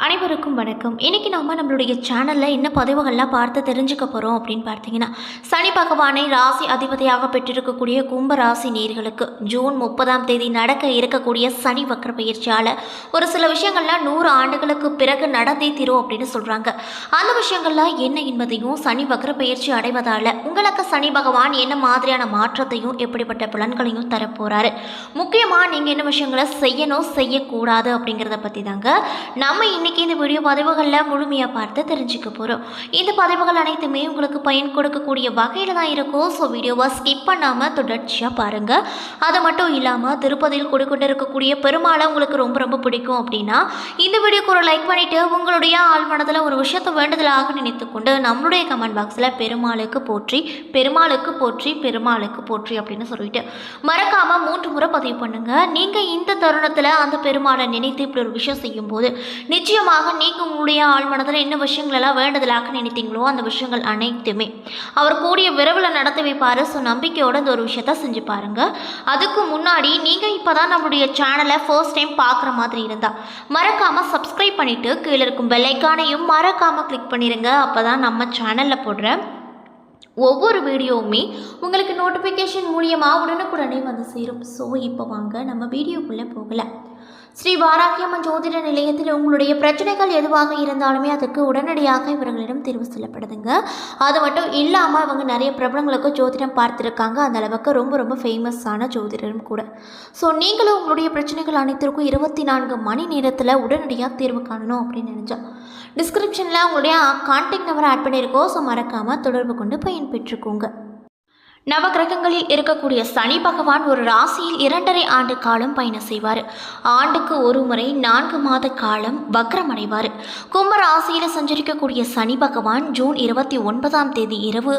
அனைவருக்கும் வணக்கம். இன்றைக்கி நம்மளுடைய சேனலில் என்ன பதிவுகள்லாம் பார்த்து தெரிஞ்சுக்க போகிறோம் அப்படின்னு பார்த்தீங்கன்னா, சனி பகவானை ராசி அதிபதியாக பெற்றிருக்கக்கூடிய கும்ப ராசி நேயர்களுக்கு ஜூன் 30ஆம் தேதி நடக்க இருக்கக்கூடிய சனி வக்ர பயிற்சியால் ஒரு சில விஷயங்கள்லாம் 100 ஆண்டுகளுக்கு பிறகு நடந்தே தீரும் அப்படின்னு சொல்கிறாங்க. அந்த விஷயங்கள்லாம் என்ன என்பதையும், சனி வக்ர பயிற்சி அடைவதால் உங்களுக்கு சனி பகவான் என்ன மாதிரியான மாற்றத்தையும் எப்படிப்பட்ட பலன்களையும் தரப்போகிறாரு, முக்கியமாக நீங்கள் என்ன விஷயங்களை செய்யணும் செய்யக்கூடாது அப்படிங்கிறத பற்றி தாங்க நம்ம இன்றைக்கி இந்த வீடியோ பதிவுகளில் முழுமையாக பார்த்து தெரிஞ்சுக்க போகிறோம். இந்த பதிவுகள் அனைத்துமே உங்களுக்கு பயன் கொடுக்கக்கூடிய வகையில் தான் இருக்கும். ஸோ வீடியோவை ஸ்கிப் பண்ணாமல் தொடர்ச்சியாக பாருங்கள். அது மட்டும் இல்லாமல் திருப்பதியில் கொடுக்கொண்டு இருக்கக்கூடிய பெருமாளை உங்களுக்கு ரொம்ப ரொம்ப பிடிக்கும் அப்படின்னா இந்த வீடியோக்கு ஒரு லைக் பண்ணிவிட்டு உங்களுடைய ஆழ்மனதில் ஒரு விஷயத்தை வேண்டுதலாக நினைத்துக்கொண்டு நம்மளுடைய கமெண்ட் பாக்ஸில் பெருமாளுக்கு போற்றி, பெருமாளுக்கு போற்றி, பெருமாளுக்கு போற்றி அப்படின்னு சொல்லிட்டு மறக்காமல் 3 முறை பதிவு பண்ணுங்கள். நீங்கள் இந்த தருணத்தில் அந்த பெருமாளை நினைத்து இப்படி ஒரு விஷயம் செய்யும்போது நிச்சயமாக நீங்கள் உங்களுடைய ஆழ்மனதில் என்ன விஷயங்களெல்லாம் வேண்டுதலாக நினைத்தீங்களோ அந்த விஷயங்கள் அனைத்துமே அவர் கூடிய விரைவில் நடத்தி வைப்பார். ஸோ நம்பிக்கையோடு இந்த ஒரு விஷயத்த செஞ்சு பாருங்கள். அதுக்கு முன்னாடி நீங்கள் இப்போ தான் நம்மளுடைய சேனலை ஃபர்ஸ்ட் டைம் பார்க்குற மாதிரி இருந்தால் மறக்காமல் சப்ஸ்கிரைப் பண்ணிவிட்டு கீழே இருக்கும் பெல் ஐக்கானையும் மறக்காமல் கிளிக் பண்ணிடுங்க. அப்போ தான் நம்ம சேனலில் போடுற ஒவ்வொரு வீடியோவுமே உங்களுக்கு நோட்டிஃபிகேஷன் மூலியமாக உடனுக்குடனே வந்து சேரும். ஸோ இப்போ வாங்க நம்ம வீடியோக்குள்ளே போகலாம். ஸ்ரீ வாராகியம்மன் ஜோதிட நிலையத்தில் உங்களுடைய பிரச்சனைகள் எதுவாக இருந்தாலுமே அதுக்கு உடனடியாக இவர்களிடம் தீர்வு சொல்லப்படுதுங்க. அது மட்டும் இல்லாமல் இவங்க நிறைய பிரபலங்களுக்கு ஜோதிடம் பார்த்துருக்காங்க. அந்த அளவுக்கு ரொம்ப ரொம்ப ஃபேமஸான ஜோதிடரும் கூட. ஸோ நீங்களும் உங்களுடைய பிரச்சனைகள் அனைத்திற்கும் 24 மணி நேரத்தில் உடனடியாக தீர்வு காணணும் அப்படின்னு நினச்சா டிஸ்கிரிப்ஷனில் உங்களுடைய கான்டாக்ட் நம்பரை ஆட் பண்ணியிருக்கோம். ஸோ மறக்காமல் தொடர்பு கொண்டு பயன் பெற்றுக்கோங்க. நவகிரகங்களில் இருக்கக்கூடிய சனி பகவான் ஒரு ராசியில் 2.5 ஆண்டு காலம் பயணம் செய்வார். ஆண்டுக்கு ஒரு முறை 4 மாத காலம் வக்ரம் அடைவார். கும்ப ராசியில் சஞ்சரிக்கக்கூடிய சனி பகவான் ஜூன் 29ஆம் தேதி இரவு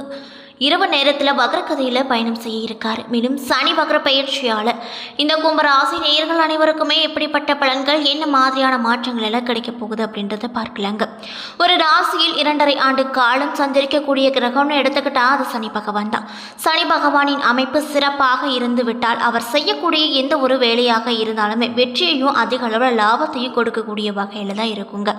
நேரத்தில் வக்ரகதியில் பயணம் செய்ய இருக்கார். மேலும் சனி வக்ர பயிற்சியால் இந்த கும்பராசி நேயர்கள் அனைவருக்குமே எப்படிப்பட்ட பலன்கள், என்ன மாதிரியான மாற்றங்கள் எல்லாம் கிடைக்க போகுது அப்படின்றத பார்க்கலாங்க. ஒரு ராசியில் 2.5 ஆண்டு காலம் சஞ்சரிக்கக்கூடிய கிரகம்னு எடுத்துக்கிட்டால் அது சனி பகவான் தான். சனி பகவானின் அமைப்பு சிறப்பாக இருந்து விட்டால் அவர் செய்யக்கூடிய எந்த ஒரு வேலையாக இருந்தாலுமே வெற்றியையும் அதிக அளவில் லாபத்தையும் கொடுக்கக்கூடிய வகையில் தான் இருக்குங்க.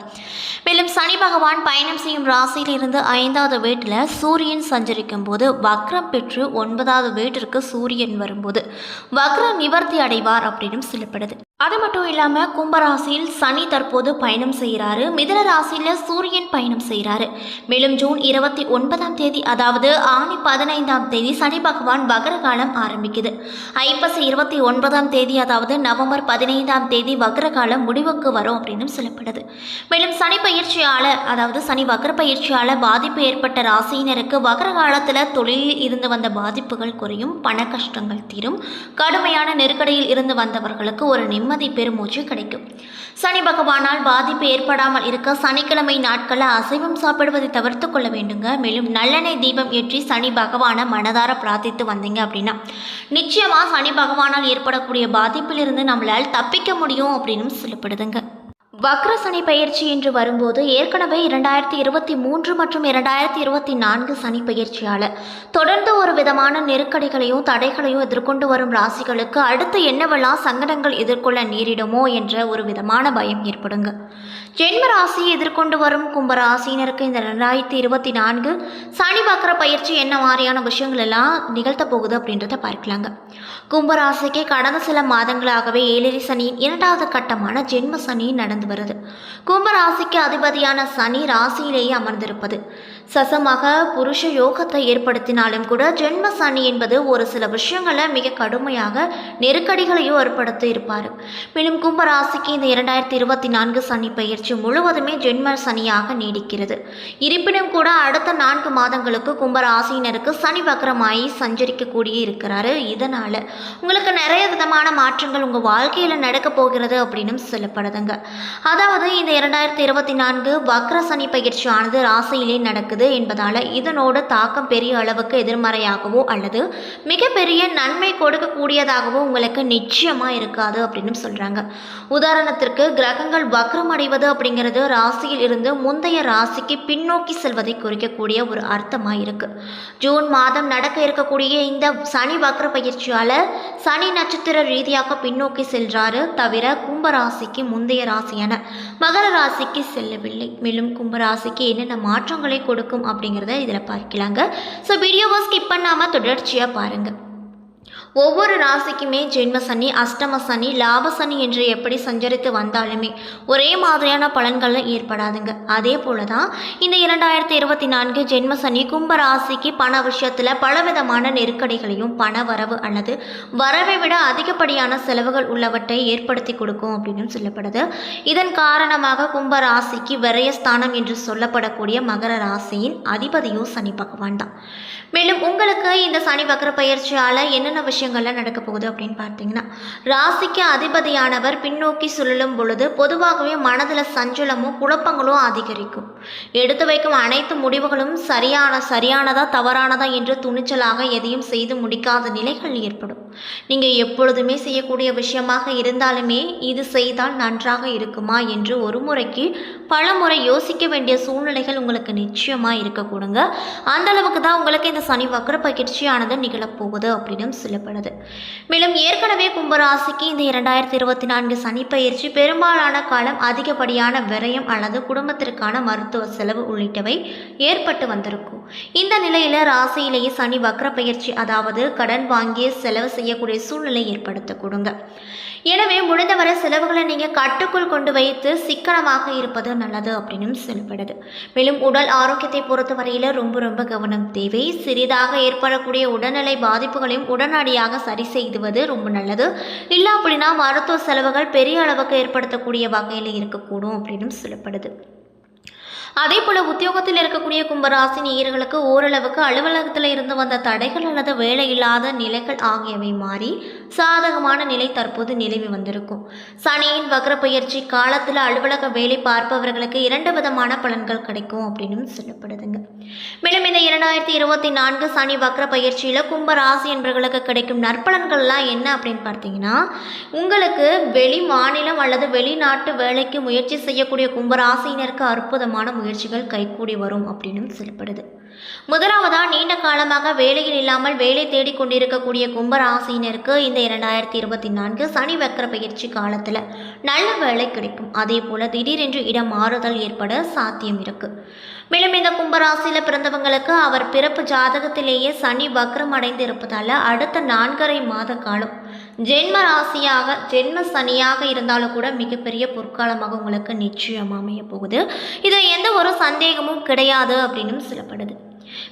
மேலும் சனி பகவான் பயணம் செய்யும் ராசியில் இருந்து 5வது வீட்டில் சூரியன் சஞ்சரிக்கும் போது வக்ரம் பெற்று 9வது வீட்டிற்கு சூரியன் வரும்போது வக்ர நிவர்த்தி அடைவார் அப்படின்னு சொல்லப்படுது. அது மட்டும் இல்லாமல் கும்பராசியில் சனி தற்போது பயணம் செய்கிறாரு. மிதுன ராசியில் சூரியன் பயணம் செய்கிறாரு. மேலும் ஜூன் 29ஆம் தேதி அதாவது ஆனி 15ஆம் தேதி சனி பகவான் வக்ர காலம் ஆரம்பிக்குது. ஐப்பசி 29ஆம் தேதி அதாவது நவம்பர் 15ஆம் தேதி வக்ர காலம் முடிவுக்கு வரும் அப்படின்னு சொல்லப்படுது. மேலும் சனி பயிற்சியால் அதாவது சனி வக்ர பயிற்சியால் பாதிப்பு ஏற்பட்ட ராசியினருக்கு வக்ர காலத்தில் தொழிலில் இருந்து வந்த பாதிப்புகள் குறையும், பண கஷ்டங்கள் தீரும், கடுமையான நெருக்கடியில் இருந்து வந்தவர்களுக்கு ஒரு நிம்மதி பெருமூச்சு கிடைக்கும். சனி பகவானால் பாதிப்பு ஏற்படாமல் இருக்க சனிக்கிழமை நாட்களில் அசைவம் சாப்பிடுவதை தவிர்த்து கொள்ள வேண்டுங்க. மேலும் நல்லெண்ணெய் தீபம் ஏற்றி சனி பகவானை மனதார பிரார்த்தித்து வந்தீங்க அப்படின்னா நிச்சயமாக சனி பகவானால் ஏற்படக்கூடிய பாதிப்பிலிருந்து நம்மளால் தப்பிக்க முடியும் அப்படின்னு சொல்லப்படுதுங்க. வக்ர சனி பயிற்சி என்று வரும்போது ஏற்கனவே 2023 மற்றும் 2024 சனி பயிற்சியால் தொடர்ந்து ஒரு விதமான நெருக்கடிகளையும் தடைகளையும் எதிர்கொண்டு வரும் ராசிகளுக்கு அடுத்து என்னவெல்லாம் சங்கடங்கள் எதிர்கொள்ள நேரிடுமோ என்ற ஒரு விதமான பயம் ஏற்படுங்க. ஜென்ம ராசியை எதிர்கொண்டு வரும் கும்பராசினருக்கு இந்த 2024 சனி வக்ர பயிற்சி என்ன மாதிரியான விஷயங்கள் எல்லாம் நிகழ்த்த போகுது அப்படின்றத பார்க்கலாங்க. கும்பராசிக்கு கடந்த சில மாதங்களாகவே ஏழரை சனியின் 2வது கட்டமான ஜென்ம சனி நடந்து வருது. கும்பராசிக்கு அதிபதியான சனி ராசியிலேயே அமர்ந்திருப்பது சசமாக புருஷ யோகத்தை ஏற்படுத்தினாலும் கூட ஜென்ம சனி என்பது ஒரு சில விஷயங்களை மிக கடுமையாக நெருக்கடிகளையும் ஏற்படுத்தி இருப்பார். மேலும் கும்பராசிக்கு இந்த 2024 சனி பயிற்சி முழுவதுமே ஜென்ம சனியாக நீடிக்கிறது. இருப்பினும் கூட அடுத்த 4 மாதங்களுக்கு கும்பராசியினருக்கு சனி வக்ரமாயி சஞ்சரிக்கக்கூடிய இருக்கிறாரு. இதனால் உங்களுக்கு நிறைய விதமான மாற்றங்கள் உங்கள் வாழ்க்கையில் நடக்க போகிறது அப்படின்னு சொல்லப்படுதுங்க. அதாவது இந்த 2024 வக்ர சனி பயிற்சியானது ராசியிலே நடக்குது என்பதால் இதனோட தாக்கம் பெரிய அளவுக்கு எதிர்மறையாகவோ அல்லது மிகப்பெரிய நன்மை கொடுக்கக்கூடியதாகவோ உங்களுக்கு நிச்சயமாக இருக்காது அப்படின்னு சொல்கிறாங்க. உதாரணத்திற்கு கிரகங்கள் வக்ரம் அடைவது அப்படிங்கிறது ராசியில் இருந்து முந்தைய ராசிக்கு பின்னோக்கி செல்வதை குறிக்கக்கூடிய ஒரு அர்த்தமாக இருக்குது. ஜூன் மாதம் நடக்க இருக்கக்கூடிய இந்த சனி வக்ர பயிற்சியால் சனி நட்சத்திர ரீதியாக பின்னோக்கி செல்றாரு. தவிர கும்ப ராசிக்கு முந்தைய ராசியான உள்ளன, மகர ராசிக்கு செல்லவில்லை. மேலும் கும்பராசிக்கு என்னென்ன மாற்றங்களை கொடுக்கும் அப்படிங்கிறத இதில் பார்க்கலாங்க. ஸோ வீடியோவை ஸ்கிப் பண்ணாமல் தொடர்ச்சியாக பாருங்கள். ஒவ்வொரு ராசிக்குமே ஜென்ம சனி, அஷ்டம சனி, லாப சனி என்று எப்படி சஞ்சரித்து வந்தாலுமே ஒரே மாதிரியான பலன்கள் ஏற்படாதுங்க. அதே போல தான் இந்த 2024 ஜென்ம சனி கும்ப ராசிக்கு பண விஷயத்தில் பலவிதமான நெருக்கடிகளையும் பண வரவு அல்லது வரவை விட அதிகப்படியான செலவுகள் உள்ளவற்றை ஏற்படுத்தி கொடுக்கும் அப்படின்னு சொல்லப்படுது. இதன் காரணமாக கும்ப ராசிக்கு விரயஸ்தானம் என்று சொல்லப்படக்கூடிய மகர ராசியின் அதிபதியும் சனி பகவான் தான். மேலும் உங்களுக்கு இந்த சனி வக்ர பயிற்சியால் என்னென்ன விஷயங்கள்லாம் நடக்க போகுது அப்படின்னு பார்த்தீங்கன்னா, ராசிக்கு அதிபதியானவர் பின்னோக்கி சுழலும் பொழுது பொதுவாகவே மனதில் சஞ்சலமும் குழப்பங்களும் அதிகரிக்கும். எடுத்து வைக்கும் அனைத்து முடிவுகளும் சரியானதா தவறானதா என்று துணிச்சலாக எதையும் செய்து முடிக்காத நிலைகள் ஏற்படும். நீங்கள் எப்பொழுதுமே செய்யக்கூடிய விஷயமாக இருந்தாலுமே இது செய்தால் நன்றாக இருக்குமா என்று ஒரு முறைக்கு பல முறை யோசிக்க வேண்டிய சூழ்நிலைகள் உங்களுக்கு நிச்சயமாக இருக்கக்கூடுங்க. அந்த அளவுக்கு தான் உங்களுக்கு இந்த சனி வக்ர பயிற்சியானது நிகழப்போகுது அப்படின்னு சொல்லப்படுது. மேலும் ஏற்கனவே கும்பராசிக்கு இந்த 2024 சனி பயிற்சி பெரும்பாலான காலம் அதிகப்படியான விரயம் அல்லது குடும்பத்திற்கான மருத்துவ செலவு உள்ளிட்டவை ஏற்பட்டு வந்திருக்கும். இந்த நிலையில் ராசியிலேயே சனி வக்ர பயிற்சி, அதாவது கடன் வாங்கிய செலவு செய்யக்கூடிய சூழ்நிலை ஏற்படுத்தக்கூடுங்க. எனவே முடிந்தவரை செலவுகளை நீங்கள் கட்டுக்குள் கொண்டு வைத்து சிக்கனமாக இருப்பது நல்லது அப்படின்னு சொல்லப்படுது. மேலும் உடல் ஆரோக்கியத்தை பொறுத்த வரையில் ரொம்ப கவனம் தேவை. சிறிதாக ஏற்படக்கூடிய உடல்நிலை பாதிப்புகளையும் உடனடியாக சரி செய்துவது ரொம்ப நல்லது. இல்லை அப்படின்னா மருத்துவ செலவுகள் பெரிய அளவுக்கு ஏற்படுத்தக்கூடிய வகையில் இருக்கக்கூடும் அப்படின்னு சொல்லப்படுது. அதே போல் உத்தியோகத்தில் இருக்கக்கூடிய கும்பராசி நேயர்களுக்கு ஓரளவுக்கு அலுவலகத்தில் இருந்து வந்த தடைகள் அல்லது வேலை இல்லாத நிலைகள் ஆகியவை மாறி சாதகமான நிலை தற்போது நிலவி வந்திருக்கும். சனியின் வக்ர பயிற்சி காலத்தில் அலுவலக வேலை பார்ப்பவர்களுக்கு 2 விதமான பலன்கள் கிடைக்கும் அப்படின்னு சொல்லப்படுதுங்க. மேலும் இந்த 2024 சனி வக்ர பயிற்சியில் கும்பராசி என்பவர்களுக்கு கிடைக்கும் நற்பலன்கள்லாம் என்ன அப்படின்னு பார்த்தீங்கன்னா, உங்களுக்கு வெளி மாநிலம் அல்லது வெளிநாட்டு வேலைக்கு முயற்சி செய்யக்கூடிய கும்பராசியினருக்கு அற்புதமான முயற்சிகள் கைகூடி வரும் அப்படின்னு சொல்லப்படுது. முதலாவதா, நீண்ட காலமாக வேலையில் இல்லாமல் வேலை தேடிக்கொண்டிருக்கக்கூடிய கும்பராசியினருக்கு இந்த 2024 சனி வக்ர பயிற்சி காலத்தில் நல்ல வேலை கிடைக்கும். அதே போல திடீரென்று இடம் மாறுதல் ஏற்பட சாத்தியம் இருக்கு. மேலும் இந்த கும்பராசியில் பிறந்தவங்களுக்கு அவர் பிறப்பு ஜாதகத்திலேயே சனி வக்ரம் அடைந்து இருப்பதால் அடுத்த 4.5 மாத காலம் ஜென்ம சனியாக இருந்தாலும் கூட மிகப்பெரிய பொற்காலமாக உங்களுக்கு நிச்சயம் அமைய போகுது. இதில் எந்த ஒரு சந்தேகமும் கிடையாது அப்படின்னு சொல்லப்படுது.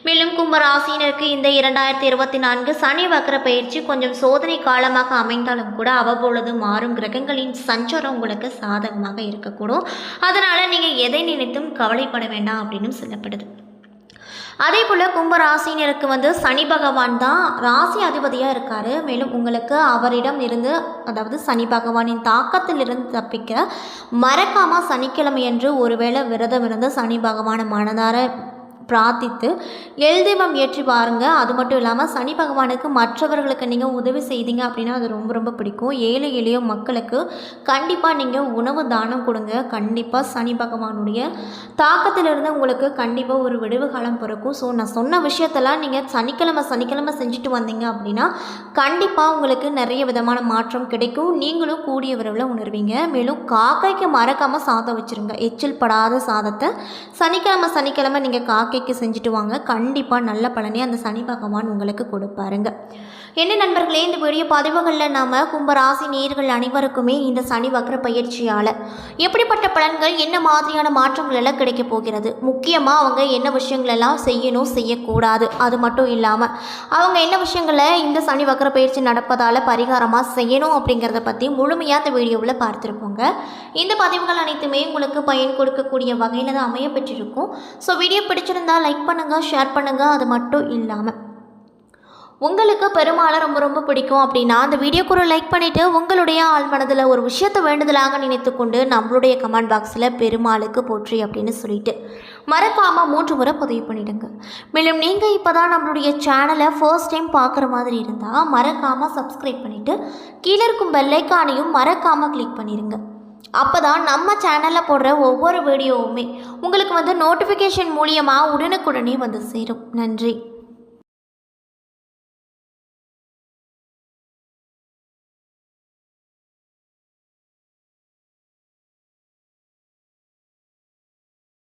மேலும் கும்பராசினருக்கு இந்த 2024 சனி வக்ர பயிற்சி கொஞ்சம் சோதனை காலமாக அமைந்தாலும் கூட அவ்வப்பொழுது மாறும் கிரகங்களின் சஞ்சாரம் உங்களுக்கு சாதகமாக இருக்கக்கூடும். அதனால் நீங்கள் எதை நினைத்தும் கவலைப்பட வேண்டாம் அப்படின்னு சொல்லப்படுது. அதே போல் கும்பராசினருக்கு சனி பகவான் தான் ராசி அதிபதியாக இருக்கார். மேலும் உங்களுக்கு அவரிடம் இருந்து, அதாவது சனி பகவானின் தாக்கத்திலிருந்து தப்பிக்க மறக்காமல் சனிக்கிழமையன்று ஒருவேளை விரதம் இருந்து சனி பகவானை மனதார பிரார்த்தித்து எல்தீபம் ஏற்றி பாருங்கள். அது மட்டும் இல்லாமல் சனி பகவானுக்கு மற்றவர்களுக்கு நீங்கள் உதவி செய்தீங்க அப்படின்னா அது ரொம்ப பிடிக்கும். ஏழை எளிய மக்களுக்கு கண்டிப்பாக நீங்கள் உணவு தானம் கொடுங்க. கண்டிப்பாக சனி பகவானுடைய தாக்கத்திலிருந்து உங்களுக்கு கண்டிப்பாக ஒரு விடுவு காலம் பிறக்கும். ஸோ நான் சொன்ன விஷயத்தெல்லாம் நீங்கள் சனிக்கிழமை செஞ்சுட்டு வந்தீங்க அப்படின்னா கண்டிப்பாக உங்களுக்கு நிறைய விதமான மாற்றம் கிடைக்கும். நீங்களும் கூடிய விரைவில் உணர்வீங்க. மேலும் காக்கைக்கு மறக்காமல் சாதம் வச்சுருங்க. எச்சில் படாத சாதத்தை சனிக்கிழமை நீங்கள் காக்கை செஞ்சுட்டு வாங்க. கண்டிப்பாக நல்ல பலனே அந்த சனி பகவான் உங்களுக்கு கொடுப்பாருங்க. என்ன நண்பர்களே, இந்த வீடியோ பதிவுகளில் நாம் கும்பராசி நேயர்கள் அனைவருக்குமே இந்த சனி வக்ர பயிற்சியால் எப்படிப்பட்ட பலன்கள், என்ன மாதிரியான மாற்றங்கள் எல்லாம் கிடைக்க போகிறது, முக்கியமாக அவங்க என்ன விஷயங்களெல்லாம் செய்யணும் செய்யக்கூடாது, அது மட்டும் இல்லாமல் அவங்க என்ன விஷயங்களை இந்த சனி வக்ர பயிற்சி நடப்பதால் பரிகாரமாக செய்யணும் அப்படிங்கிறத பற்றி முழுமையாக இந்த வீடியோவில் பார்த்துருப்போங்க. இந்த பதிவுகள் அனைத்துமே உங்களுக்கு பயன் கொடுக்கக்கூடிய வகையில் தான் அமைய பெற்றிருக்கும். ஸோ வீடியோ பிடிச்சிருந்தால் லைக் பண்ணுங்கள், ஷேர் பண்ணுங்கள். அது மட்டும் இல்லாமல் உங்களுக்கு பெருமாளை ரொம்ப பிடிக்கும் அப்படின்னா அந்த வீடியோக்கு ஒரு லைக் பண்ணிவிட்டு உங்களுடைய ஆள் மனதில் ஒரு விஷயத்தை வேண்டுதலாக நினைத்து கொண்டு நம்மளுடைய கமெண்ட் பாக்ஸில் பெருமாளுக்கு போற்றி அப்படின்னு சொல்லிட்டு மறக்காமல் 3 முறை பதிவு பண்ணிவிடுங்க. மேலும் நீங்கள் இப்போ தான் நம்மளுடைய சேனலை ஃபர்ஸ்ட் டைம் பார்க்குற மாதிரி இருந்தால் மறக்காமல் சப்ஸ்கிரைப் பண்ணிவிட்டு கீழே இருக்கும் பெல்லைக்கானையும் மறக்காமல் கிளிக் பண்ணிடுங்க. அப்போ தான் நம்ம சேனலில் போடுற ஒவ்வொரு வீடியோவுமே உங்களுக்கு நோட்டிஃபிகேஷன் மூலியமாக உடனுக்குடனே சேரும். நன்றி.